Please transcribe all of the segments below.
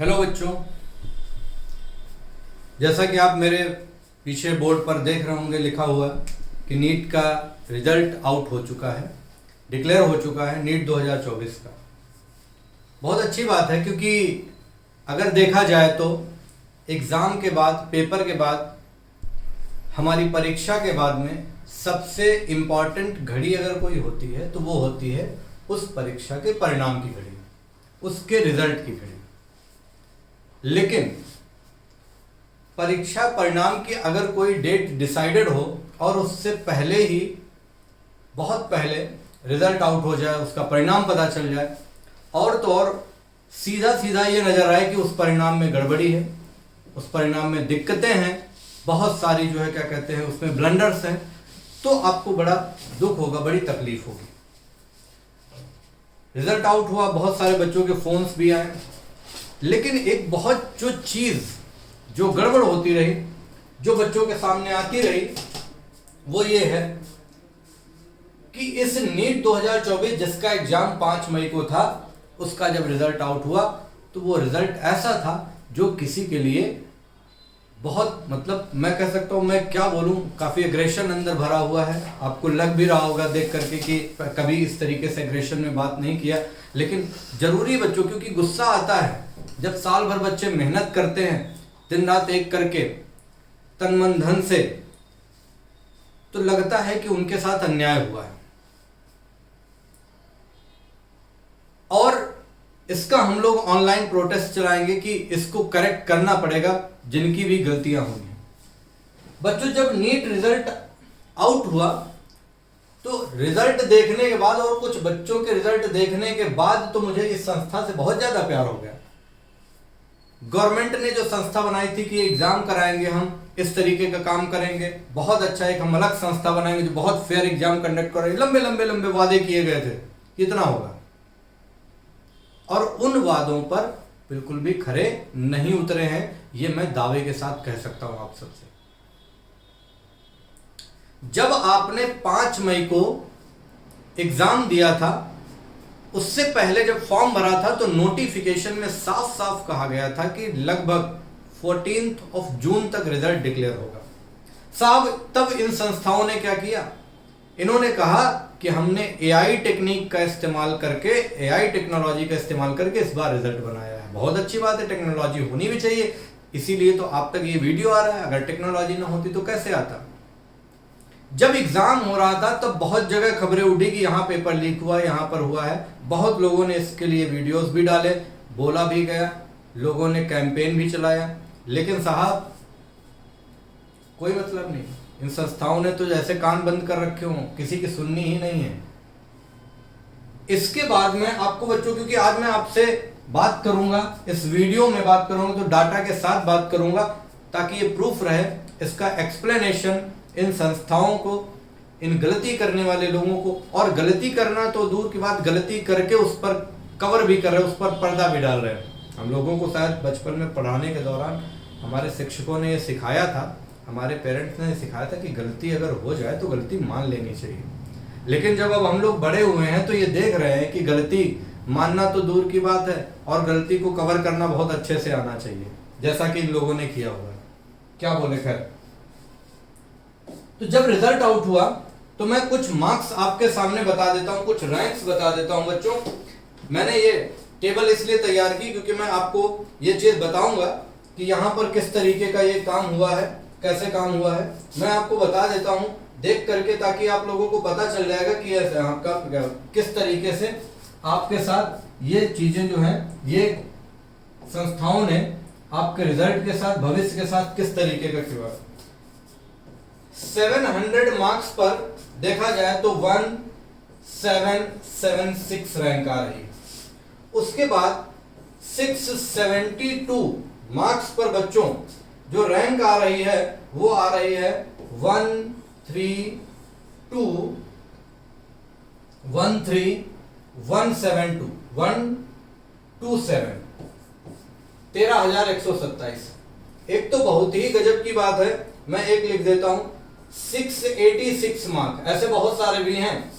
Hello बच्चों, जैसा कि आप मेरे पीछे बोर्ड पर देख रहे होंगे लिखा हुआ कि नीट का रिजल्ट आउट हो चुका है, डिक्लेयर हो चुका है नीट 2024 का। बहुत अच्छी बात है, क्योंकि अगर देखा जाए तो एग्ज़ाम के बाद, पेपर के बाद, हमारी परीक्षा के बाद में सबसे इम्पॉर्टेंट घड़ी अगर कोई होती है तो वो होती है उस परीक्षा के परिणाम की घड़ी, उसके रिजल्ट की घड़ी। लेकिन परीक्षा परिणाम की अगर कोई डेट डिसाइडेड हो और उससे पहले ही, बहुत पहले रिजल्ट आउट हो जाए, उसका परिणाम पता चल जाए और तो और सीधा सीधा ये नजर आए कि उस परिणाम में गड़बड़ी है, उस परिणाम में दिक्कतें हैं, बहुत सारी जो है क्या कहते हैं उसमें ब्लंडर्स हैं, तो आपको बड़ा दुख होगा, बड़ी तकलीफ होगी। रिजल्ट आउट हुआ, बहुत सारे बच्चों के फोन्स भी आए, लेकिन एक बहुत जो चीज जो गड़बड़ होती रही, जो बच्चों के सामने आती रही, वो ये है कि इस नीट 2024 जिसका एग्जाम 5 मई को था, उसका जब रिजल्ट आउट हुआ तो वो रिजल्ट ऐसा था जो किसी के लिए बहुत, मतलब मैं कह सकता हूं, मैं क्या बोलूं, काफी एग्रेशन अंदर भरा हुआ है। आपको लग भी रहा होगा देख करके कि कभी इस तरीके से एग्रेशन में बात नहीं किया, लेकिन जरूरी बच्चों, क्योंकि गुस्सा आता है जब साल भर बच्चे मेहनत करते हैं दिन रात एक करके, तन मन धन से, तो लगता है कि उनके साथ अन्याय हुआ है। और इसका हम लोग ऑनलाइन प्रोटेस्ट चलाएंगे कि इसको करेक्ट करना पड़ेगा, जिनकी भी गलतियां होंगी। बच्चों, जब नीट रिजल्ट आउट हुआ तो रिजल्ट देखने के बाद और कुछ बच्चों के रिजल्ट देखने के बाद तो मुझे इस संस्था से बहुत ज्यादा प्यार हो गया। गवर्नमेंट ने जो संस्था बनाई थी कि एग्जाम कराएंगे, हम इस तरीके का काम करेंगे, बहुत अच्छा, एक हम अलग संस्था बनाएंगे जो बहुत फेयर एग्जाम कंडक्ट करेंगे, लंबे लंबे लंबे वादे किए गए थे, कितना होगा, और उन वादों पर बिल्कुल भी खरे नहीं उतरे हैं, ये मैं दावे के साथ कह सकता हूं आप सबसे। जब आपने 5 मई को एग्जाम दिया था, उससे पहले जब फॉर्म भरा था तो नोटिफिकेशन में साफ साफ कहा गया था कि लगभग 14 जून तक रिजल्ट डिक्लेयर होगा। साहब, तब इन संस्थाओं ने क्या किया, इन्होंने कहा कि हमने एआई टेक्निक का इस्तेमाल करके, एआई टेक्नोलॉजी का इस्तेमाल करके इस बार रिजल्ट बनाया है। बहुत अच्छी बात है, टेक्नोलॉजी होनी भी चाहिए, इसीलिए तो आप तक ये वीडियो आ रहा है। अगर टेक्नोलॉजी ना होती तो कैसे आता। जब एग्जाम हो रहा था तब बहुत जगह खबरें उड़ी कि यहां पेपर लीक हुआ, यहां पर हुआ है, बहुत लोगों ने इसके लिए वीडियोस भी डाले, बोला भी गया, लोगों ने कैंपेन भी चलाया, लेकिन साहब कोई मतलब नहीं। इन संस्थाओं ने तो जैसे कान बंद कर रखे हों, किसी की सुननी ही नहीं है। इसके बाद में आपको बच्चों, क्योंकि आज मैं आपसे बात करूंगा, इस वीडियो में बात करूंगा तो डाटा के साथ बात करूंगा, ताकि ये प्रूफ रहे, इसका एक्सप्लेनेशन इन संस्थाओं को, इन गलती करने वाले लोगों को, और गलती करना तो दूर की बात, गलती करके उस पर कवर भी कर रहे, उस पर पर्दा भी डाल रहे हैं। हम लोगों को शायद बचपन में पढ़ाने के दौरान हमारे शिक्षकों ने ये सिखाया था, हमारे पेरेंट्स ने सिखाया था कि गलती अगर हो जाए तो गलती मान लेनी चाहिए। लेकिन जब अब हम लोग बड़े हुए हैं तो ये देख रहे हैं कि गलती मानना तो दूर की बात है, और गलती को कवर करना बहुत अच्छे से आना चाहिए, जैसा कि इन लोगों ने किया हुआ है। क्या बोले, खैर। तो जब रिजल्ट आउट हुआ तो मैं कुछ मार्क्स आपके सामने बता देता हूं, कुछ रैंक्स बता देता हूं बच्चों। मैंने ये टेबल इसलिए तैयार की क्योंकि मैं आपको ये चीज बताऊंगा कि यहां पर किस तरीके का ये काम हुआ है, कैसे काम हुआ है, मैं आपको बता देता हूं देख करके, ताकि आप लोगों को पता चल जाएगा कि आपका किस तरीके से आपके साथ ये चीजें जो हैं, ये संस्थाओं ने आपके रिजल्ट के साथ, भविष्य के साथ किस तरीके का किया। 700 मार्क्स पर देखा जाए तो 1776 रैंक आ रही है। उसके बाद 672 मार्क्स पर बच्चों जो रैंक आ रही है वो आ रही है 13,127। एक तो बहुत ही गजब की बात है, मैं एक लिख देता हूं, 686 मार्क, ऐसे बहुत सारे भी हैं,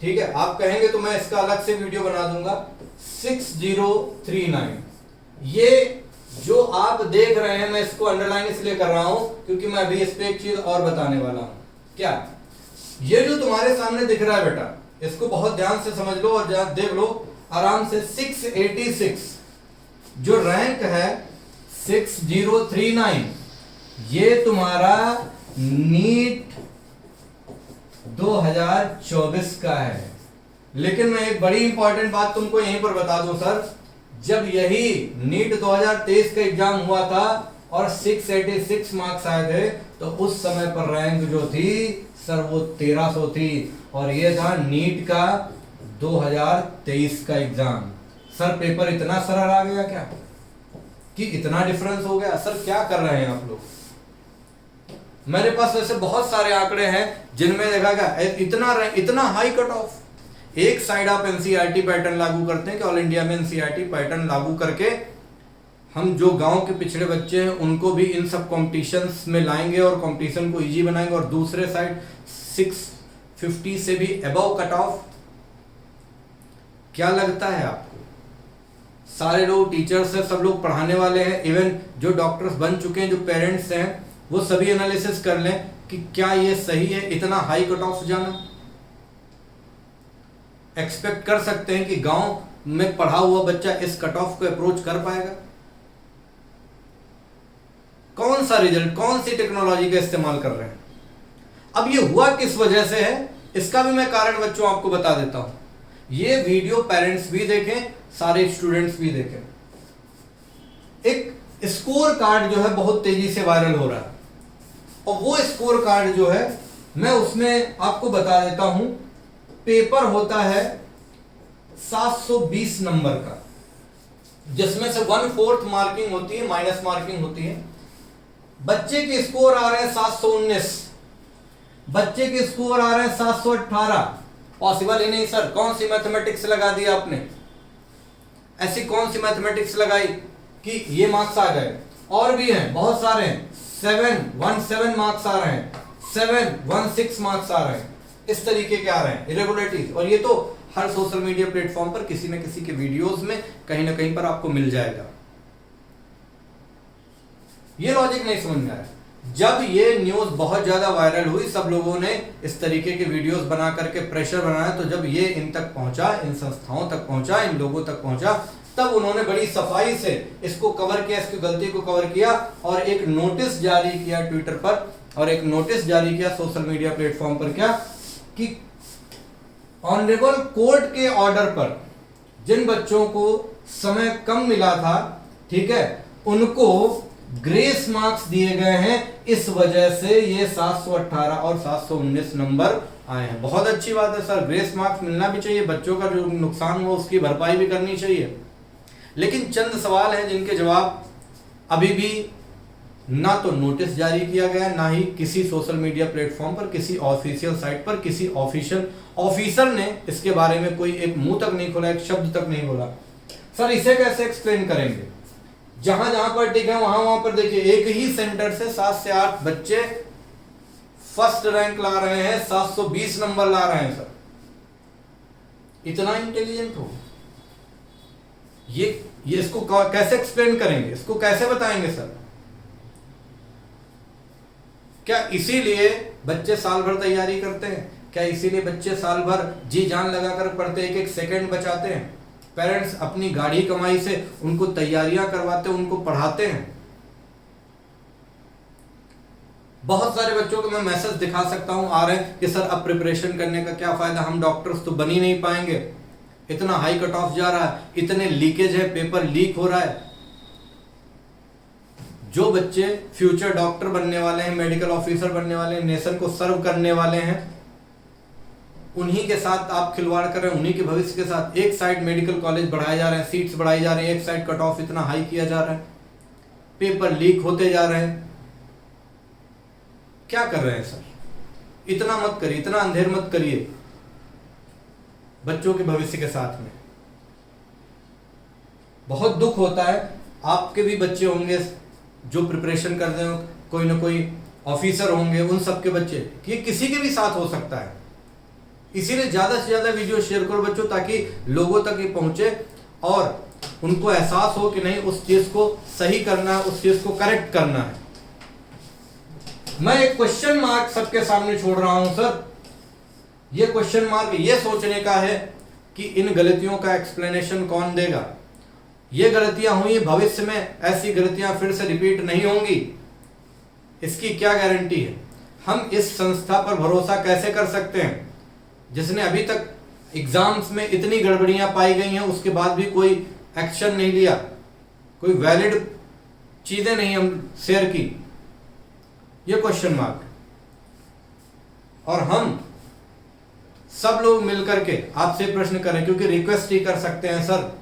ठीक है, आप कहेंगे तो मैं इसका अलग से वीडियो बना दूंगा। 6039 ये जो आप देख रहे हैं, मैं इसको अंडरलाइन इसलिए कर रहा हूं क्योंकि मैं अभी इस पे एक चीज और बताने वाला हूं। क्या? ये जो तुम्हारे सामने दिख रहा है बेटा, इसको बहुत ध्यान से समझ लो और देख लो आराम से। 686 जो रैंक है 6039, ये तुम्हारा नीट 2024 का है। लेकिन मैं एक बड़ी इंपॉर्टेंट बात तुमको यहीं पर बता दूं सर, जब यही नीट 2023 का एग्जाम हुआ था और 686 मार्क्स आए थे, तो उस समय पर रैंक जो थी सर वो 1300 थी, और ये था नीट का 2023 का एग्जाम। सर पेपर इतना सरल आ गया क्या कि इतना डिफरेंस हो गया? सर क्या कर रहे हैं आप लोग? मेरे पास वैसे बहुत सारे आंकड़े हैं जिनमें देखा गया इतना हाई कट ऑफ। एक साइड आप एनसीईआरटी पैटर्न लागू करते हैं कि ऑल इंडिया में एनसीईआरटी पैटर्न लागू करके हम जो गांव के पिछड़े बच्चे हैं उनको भी इन सब कॉम्पिटिशन्स में लाएंगे और कॉम्पिटिशन को इजी बनाएंगे, और दूसरे साइड 650 से भी अबव कट ऑफ। क्या लगता है आपको? सारे लोग टीचर्स हैं, सब लोग पढ़ाने वाले हैं, इवन जो डॉक्टर्स बन चुके हैं, जो पेरेंट्स हैं, वो सभी एनालिसिस कर लें कि क्या ये सही है इतना हाई कट ऑफ जाना? एक्सपेक्ट कर सकते हैं कि गांव में पढ़ा हुआ बच्चा इस कट ऑफ को अप्रोच कर पाएगा? कौन सा रिजल्ट, कौन सी टेक्नोलॉजी का इस्तेमाल कर रहे हैं? अब ये हुआ किस वजह से है, इसका भी मैं कारण बच्चों आपको बता देता हूं। ये वीडियो पेरेंट्स भी देखें, सारे स्टूडेंट्स भी देखें। एक स्कोर कार्ड जो है बहुत तेजी से वायरल हो रहा है, और वो स्कोर कार्ड जो है मैं उसमें आपको बता देता हूं। पेपर होता है 720 नंबर का, जिसमें से 1/4 मार्किंग होती है, माइनस मार्किंग होती है। बच्चे के स्कोर आ रहे हैं 719, बच्चे के स्कोर आ रहे हैं 718। पॉसिबल ही नहीं सर। कौन सी मैथमेटिक्स लगा दी आपने? ऐसी कौन सी मैथमेटिक्स लगाई कि ये मार्क्स आ गए? और भी हैं, बहुत सारे हैं। 717 मार्क्स आ रहे हैं, 716 मार्क्स आ रहे हैं, इस तरीके के आ रहे हैं इरेगुलरिटीज। और ये तो हर सोशल मीडिया प्लेटफॉर्म पर किसी न किसी के वीडियोस में कहीं ना कहीं पर आपको मिल जाएगा। ये लॉजिक नहीं समझ में आया। जब ये न्यूज बहुत ज्यादा वायरल हुई, सब लोगों ने इस तरीके के वीडियोस बना करके प्रेशर बनाया, तो जब ये इन तक पहुंचा, इन संस्थाओं तक पहुंचा, इन लोगों तक पहुंचा, तब उन्होंने बड़ी सफाई से इसको कवर किया, इसकी गलती को कवर किया, और एक नोटिस जारी किया ट्विटर पर, और एक नोटिस जारी किया सोशल मीडिया प्लेटफॉर्म पर, क्या कि ऑनरेबल कोर्ट के ऑर्डर पर जिन बच्चों को समय कम मिला था, ठीक है, उनको ग्रेस मार्क्स दिए गए हैं। इस वजह से ये 718 और 719 नंबर आए हैं। बहुत अच्छी बात है सर, ग्रेस मार्क्स मिलना भी चाहिए, बच्चों का जो नुकसान हुआ उसकी भरपाई भी करनी चाहिए। लेकिन चंद सवाल हैं जिनके जवाब अभी भी ना तो नोटिस जारी किया गया, ना ही किसी सोशल मीडिया प्लेटफॉर्म पर, किसी ऑफिशियल साइट पर, किसी ऑफिशियल ऑफिसर ने इसके बारे में कोई एक मुंह तक नहीं खोला, एक शब्द तक नहीं बोला। सर इसे कैसे एक्सप्लेन करेंगे? जहां जहां पर टिक है वहां वहां पर देखिए, एक ही सेंटर से 7 से 8 बच्चे फर्स्ट रैंक ला रहे हैं, 720 नंबर ला रहे हैं। सर इतना इंटेलिजेंट हो, ये इसको कैसे एक्सप्लेन करेंगे, इसको कैसे बताएंगे सर? क्या इसीलिए बच्चे साल भर तैयारी करते हैं? क्या इसीलिए बच्चे साल भर जी जान लगाकर पढ़ते, एक एक सेकंड बचाते हैं? पेरेंट्स अपनी गाड़ी कमाई से उनको तैयारियां करवाते हैं, उनको पढ़ाते हैं। बहुत सारे बच्चों को मैं मैसेज दिखा सकता हूं आ रहे हैं कि सर अब प्रिपरेशन करने का क्या फायदा, हम डॉक्टर्स तो बन ही नहीं पाएंगे, इतना हाई कट ऑफ जा रहा है, इतने लीकेज है, पेपर लीक हो रहा है। जो बच्चे फ्यूचर डॉक्टर बनने वाले हैं, मेडिकल ऑफिसर बनने वाले हैं, नेशन को सर्व करने वाले हैं, उन्हीं के साथ आप खिलवाड़ कर रहे हैं, उन्हीं के भविष्य के साथ। एक साइड मेडिकल कॉलेज बढ़ाए जा रहे हैं, सीट्स बढ़ाई जा रही हैं, एक साइड कट ऑफ इतना हाई किया जा रहा है, पेपर लीक होते जा रहे हैं। क्या कर रहे हैं सर? इतना मत करिए, इतना अंधेर मत करिए बच्चों के भविष्य के साथ में। बहुत दुख होता है, आपके भी बच्चे होंगे जो प्रिपरेशन कर रहे हो, कोई ना कोई ऑफिसर होंगे, उन सबके बच्चे, ये किसी के भी साथ हो सकता है। इसीलिए ज्यादा से ज्यादा वीडियो शेयर करो बच्चों, ताकि लोगों तक ये पहुंचे और उनको एहसास हो कि नहीं उस चीज को सही करना है, उस चीज को करेक्ट करना है। मैं एक क्वेश्चन मार्क सबके सामने छोड़ रहा हूं सर। ये क्वेश्चन मार्क ये सोचने का है कि इन गलतियों का एक्सप्लेनेशन कौन देगा। ये गलतियां हुई, भविष्य में ऐसी गलतियां फिर से रिपीट नहीं होंगी, इसकी क्या गारंटी है? हम इस संस्था पर भरोसा कैसे कर सकते हैं जिसने अभी तक एग्जाम्स में इतनी गड़बड़ियां पाई गई हैं, उसके बाद भी कोई एक्शन नहीं लिया, कोई वैलिड चीजें नहीं हम शेयर की? ये क्वेश्चन मार्क। और हम सब लोग मिलकर के आपसे प्रश्न करें, क्योंकि रिक्वेस्ट ही कर सकते हैं सर,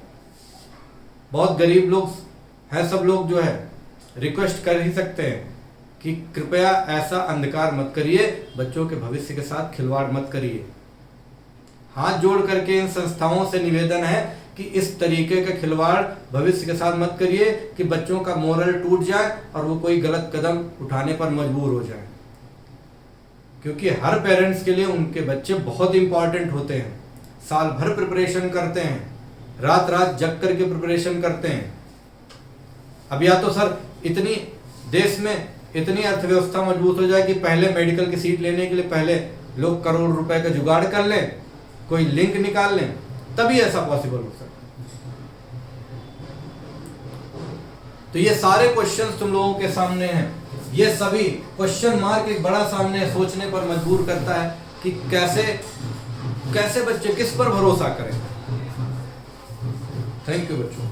बहुत गरीब लोग हैं सब लोग, जो है रिक्वेस्ट कर ही सकते हैं कि कृपया ऐसा अंधकार मत करिए, बच्चों के भविष्य के साथ खिलवाड़ मत करिए। हाथ जोड़ करके इन संस्थाओं से निवेदन है कि इस तरीके का खिलवाड़ भविष्य के साथ मत करिए कि बच्चों का मोरल टूट जाए और वो कोई गलत कदम उठाने पर मजबूर हो जाए। क्योंकि हर पेरेंट्स के लिए उनके बच्चे बहुत इंपॉर्टेंट होते हैं, साल भर प्रिपरेशन करते हैं, रात रात जग करके प्रिपरेशन करते हैं। अब या तो सर इतनी देश में इतनी अर्थव्यवस्था मजबूत हो जाए कि पहले मेडिकल की सीट लेने के लिए पहले लोग करोड़ रुपए का जुगाड़ कर लें, कोई लिंक निकाल लें, तभी ऐसा पॉसिबल हो सकता। तो ये सारे क्वेश्चंस तुम लोगों के सामने हैं। ये सभी क्वेश्चन मार्क एक बड़ा सामने सोचने पर मजबूर करता है कि कैसे बच्चे किस पर भरोसा करें। थैंक यू बच्चों।